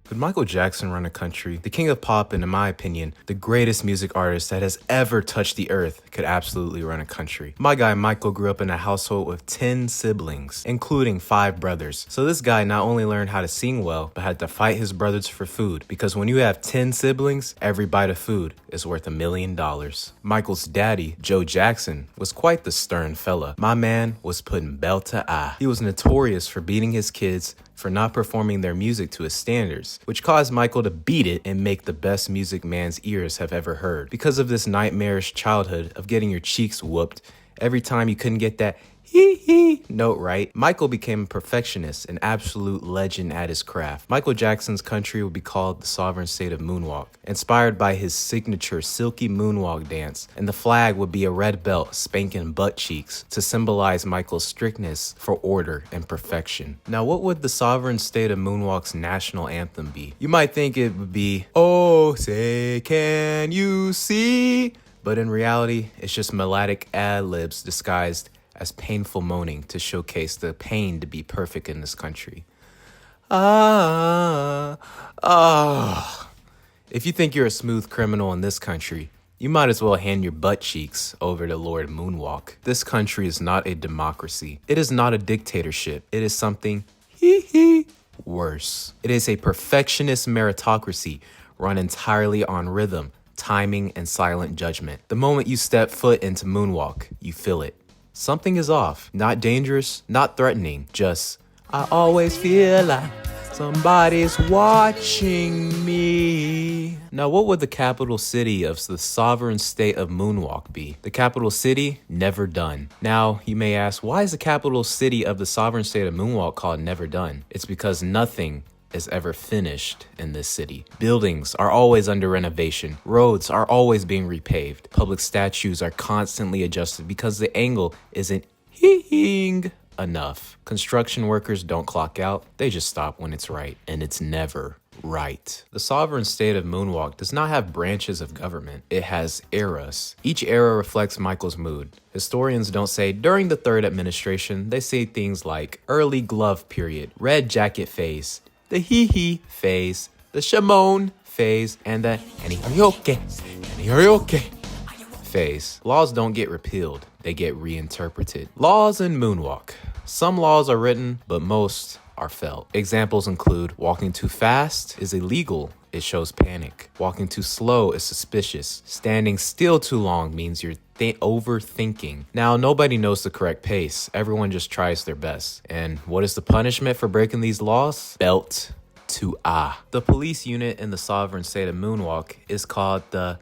Could Michael Jackson run a country? The king of pop, and in my opinion, the greatest music artist that has ever touched the earth, could absolutely run a country. My guy Michael grew up in a household with 10 siblings, including 5 brothers. So this guy not only learned how to sing well, but had to fight his brothers for food. Because when you have 10 siblings, every bite of food is worth $1 million. Michael's daddy, Joe Jackson, was quite the stern fella. My man was putting bell to eye. He was notorious for beating his kids for not performing their music to his standards, which caused Michael to beat it and make the best music man's ears have ever heard. Because of this nightmarish childhood of getting your cheeks whooped every time you couldn't get that hee note right, Michael became a perfectionist, an absolute legend at his craft. Michael Jackson's country would be called the sovereign state of moonwalk, inspired by his signature silky moonwalk dance, and the flag would be a red belt spanking butt cheeks to symbolize Michael's strictness for order and perfection. Now, what would the sovereign state of moonwalk's national anthem be? You might think it would be, "Oh, say can you see?" But in reality, it's just melodic ad-libs disguised as painful moaning to showcase the pain to be perfect in this country. If you think you're a smooth criminal in this country, you might as well hand your butt cheeks over to Lord Moonwalk. This country is not a democracy. It is not a dictatorship. It is something worse. It is a perfectionist meritocracy run entirely on rhythm, timing, and silent judgment. The moment you step foot into Moonwalk, you feel it. Something is off. Not dangerous, not threatening, just, I always feel like somebody's watching me. Now, what would the capital city of the sovereign state of Moonwalk be? The capital city? Never Done. Now, you may ask, why is the capital city of the sovereign state of Moonwalk called Never Done? It's because nothing is ever finished in this city. Buildings are always under renovation. Roads are always being repaved. Public statues are constantly adjusted because the angle isn't enough. Construction workers don't clock out. They just stop when it's right, and it's never right. The sovereign state of Moonwalk does not have branches of government. It has eras. Each era reflects Michael's mood. Historians don't say during the third administration. They say things like early glove period, red jacket phase, the phase, the Shimon phase, and the Anihoryoke phase. Laws don't get repealed, they get reinterpreted. Laws in Moonwalk. Some laws are written, but most are felt. Examples include walking too fast is illegal. It shows panic. Walking too slow is suspicious. Standing still too long means you're overthinking. Now, nobody knows the correct pace. Everyone just tries their best. And what is the punishment for breaking these laws? Belt to eye. The police unit in the sovereign state of Moonwalk is called the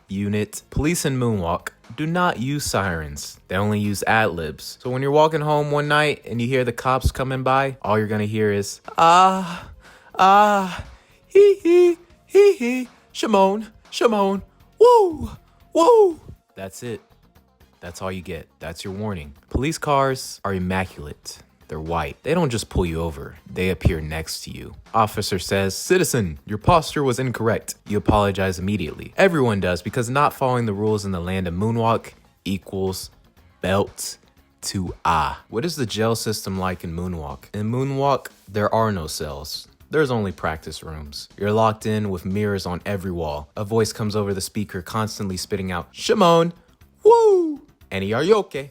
unit. Police in Moonwalk do not use sirens. They only use ad-libs. So when you're walking home one night and you hear the cops coming by, all you're gonna hear is, Shimon, woo. That's it. That's all you get. That's your warning. Police cars are immaculate. They're white. They don't just pull you over. They appear next to you. Officer says, "Citizen, your posture was incorrect." You apologize immediately. Everyone does, because not following the rules in the land of Moonwalk equals belt to eye. What is the jail system like in Moonwalk? In Moonwalk, there are no cells. There's only practice rooms. You're locked in with mirrors on every wall. A voice comes over the speaker constantly spitting out, "Shimon, woo, Anihoryoke,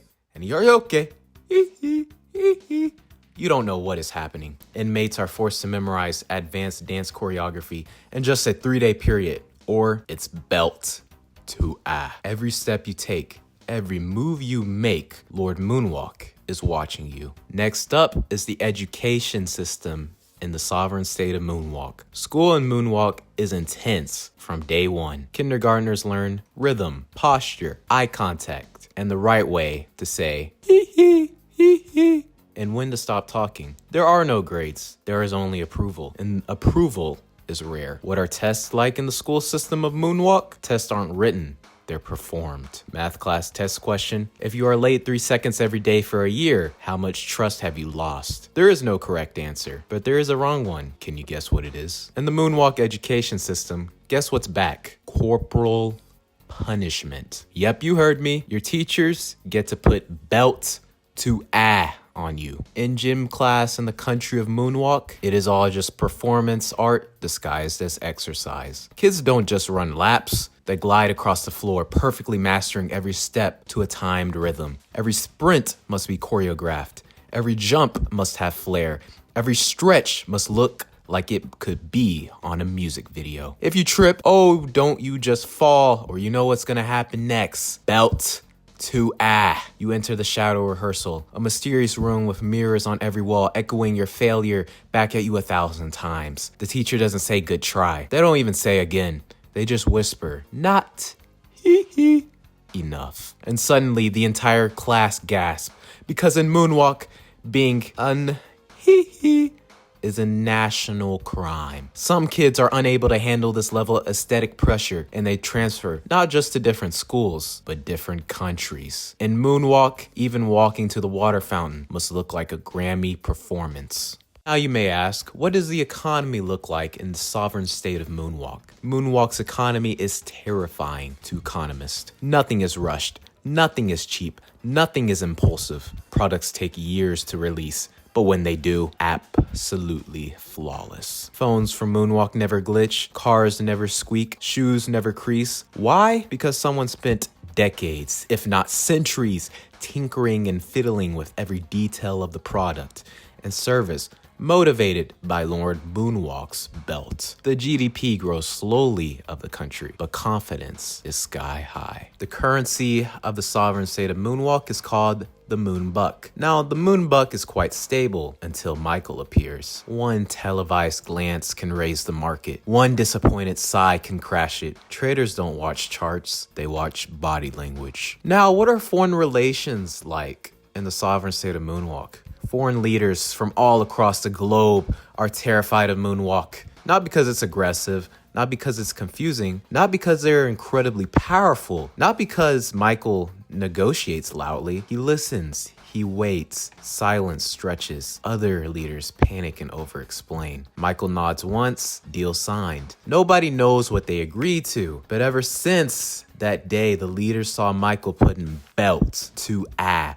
You don't know what is happening. Inmates are forced to memorize advanced dance choreography in just a 3-day period, or it's belt to eye. Every step you take, every move you make, Lord Moonwalk is watching you. Next up is the education system in the sovereign state of Moonwalk. School in Moonwalk is intense from day one. Kindergartners learn rhythm, posture, eye contact, and the right way to say and when to stop talking. There are no grades. There is only approval, and approval is rare. What are tests like in the school system of Moonwalk? Tests aren't written. They're performed. Math class test question. If you are late 3 seconds every day for a year, how much trust have you lost? There is no correct answer, but there is a wrong one. Can you guess what it is? In the Moonwalk education system, guess what's back? Corporal punishment. Yep, you heard me. Your teachers get to put belt to eye on you. In gym class in the country of moonwalk, it is all just performance art disguised as exercise. Kids don't just run laps. They glide across the floor, perfectly mastering every step to a timed rhythm. Every sprint must be choreographed. Every jump must have flair. Every stretch must look like it could be on a music video. If you trip, oh, don't you just fall, or you know what's gonna happen next. Belt to you enter the shadow rehearsal, a mysterious room with mirrors on every wall, echoing your failure back at you 1,000 times. The teacher doesn't say good try. They don't even say again. They just whisper, not enough. And suddenly the entire class gasps, because in moonwalk, being is a national crime. Some kids are unable to handle this level of aesthetic pressure, and they transfer not just to different schools, but different countries. In moonwalk, even walking to the water fountain must look like a Grammy performance. Now you may ask, what does the economy look like in the sovereign state of moonwalk? Moonwalk's economy is terrifying to economists. Nothing is rushed. Nothing is cheap. Nothing is impulsive. Products take years to release. But when they do, absolutely flawless. Phones from moonwalk never glitch, cars never squeak, shoes never crease. Why? Because someone spent decades, if not centuries, tinkering and fiddling with every detail of the product and service, motivated by Lord Moonwalk's belt. The GDP grows slowly of the country, but confidence is sky high. The currency of the sovereign state of moonwalk is called the moon buck. Now, the moon buck is quite stable until Michael appears. One televised glance can raise the market. One disappointed sigh can crash it. Traders don't watch charts, they watch body language. Now, what are foreign relations like in the sovereign state of moonwalk? Foreign leaders from all across the globe are terrified of moonwalk. Not because it's aggressive, not because it's confusing, not because they're incredibly powerful, not because Michael negotiates loudly. He listens, he waits, silence stretches. Other leaders panic and over-explain. Michael nods once, deal signed. Nobody knows what they agreed to, but ever since that day, the leaders saw Michael putting belt to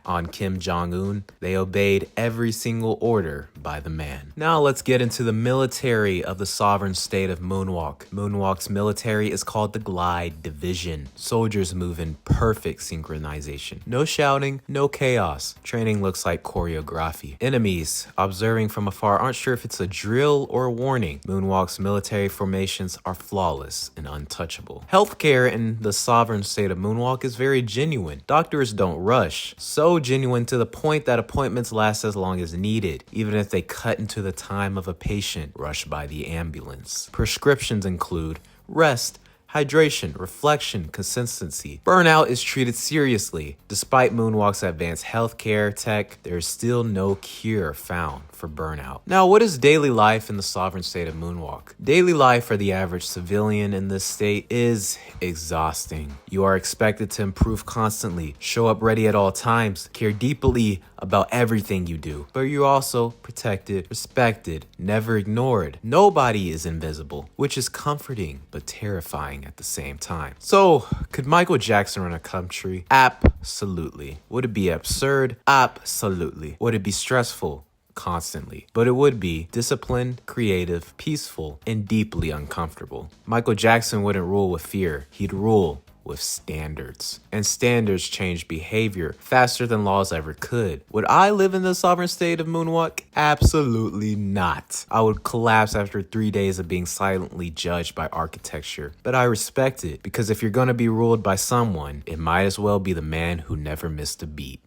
on Kim Jong-un. They obeyed every single order by the man. Now let's get into the military of the sovereign state of moonwalk. Moonwalk's military is called the Glide Division. Soldiers move in perfect synchronization. No shouting, no chaos. Training looks like choreography. Enemies, observing from afar, aren't sure if it's a drill or a warning. Moonwalk's military formations are flawless and untouchable. Healthcare in the sovereign state of moonwalk is very genuine. Doctors don't rush. So genuine to the point that appointments last as long as needed, even if they cut into the time of a patient rushed by the ambulance. Prescriptions include rest, hydration, reflection, consistency. Burnout is treated seriously. Despite Moonwalk's advanced healthcare tech, there is still no cure found for burnout. Now, what is daily life in the sovereign state of Moonwalk? Daily life for the average civilian in this state is exhausting. You are expected to improve constantly, show up ready at all times, care deeply about everything you do, but you're also protected, respected, never ignored. Nobody is invisible, which is comforting but terrifying at the same time. So, could Michael Jackson run a country? Absolutely. Would it be absurd? Absolutely. Would it be stressful? Constantly. But it would be disciplined, creative, peaceful, and deeply uncomfortable. Michael Jackson wouldn't rule with fear. He'd rule with standards. And standards change behavior faster than laws ever could. Would I live in the sovereign state of Moonwalk? Absolutely not. I would collapse after 3 days of being silently judged by architecture. But I respect it, because if you're gonna be ruled by someone, it might as well be the man who never missed a beat.